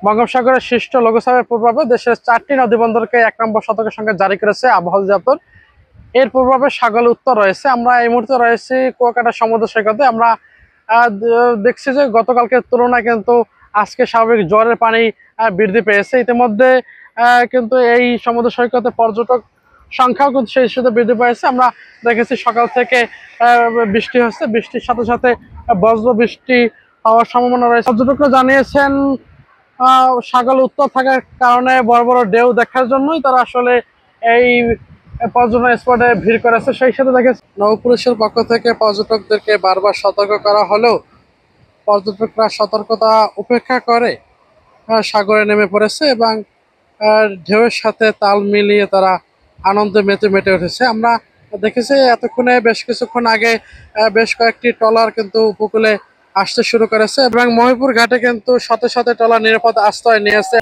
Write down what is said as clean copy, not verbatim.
বঙ্গোপসাগরের সৃষ্ট লঘুচাপের প্রভাবে দেশের 4টি নদীবন্দরকে 1 নম্বর সতর্ক সংকেত জারি করেছে আবহাওয়া অধিদপ্তর। এর প্রভাবে সাগর উত্তর রয়েছে। আমরা এই মুহূর্তে রয়েছি কুয়াকাটা সমুদ্র সৈকতে। আমরা দেখছি যে গতকালকের তুলনায় কিন্তু আজকে স্বাভাবিক জ্বরের পানি বৃদ্ধি পেয়েছে। ইতিমধ্যে কিন্তু এই সমুদ্র সৈকতে পর্যটক সংখ্যাও কিন্তু সেই সাথে বৃদ্ধি পেয়েছে। আমরা দেখেছি সকাল থেকে বৃষ্টি হচ্ছে, বৃষ্টির সাথে সাথে বজ্র বৃষ্টি হওয়ার সম্ভাবনা রয়েছে। পর্যটকরা জানিয়েছেন সাগর উত্তর থাকার কারণে বড় বড় ঢেউ দেখার জন্যই তারা আসলে এই পর্যটন স্পটে ভিড় করেছে। সেই সাথে দেখে নৌ পুলিশের পক্ষ থেকে পর্যটকদেরকে বারবার সতর্ক করা হলেও পর্যটকরা সতর্কতা উপেক্ষা করে সাগরে নেমে পড়েছে এবং ঢেউয়ের সাথে তাল মিলিয়ে তারা আনন্দে মেতে উঠেছে। আমরা দেখেছি এতক্ষণে বেশ কিছুক্ষণ আগে বেশ কয়েকটি ট্রলার কিন্তু উপকূলে আসতে শুরু করেছে এবং মহিপুর ঘাটে কিন্তু শত শত ট্রলার নিরাপদ আশ্রয় নিয়েছে।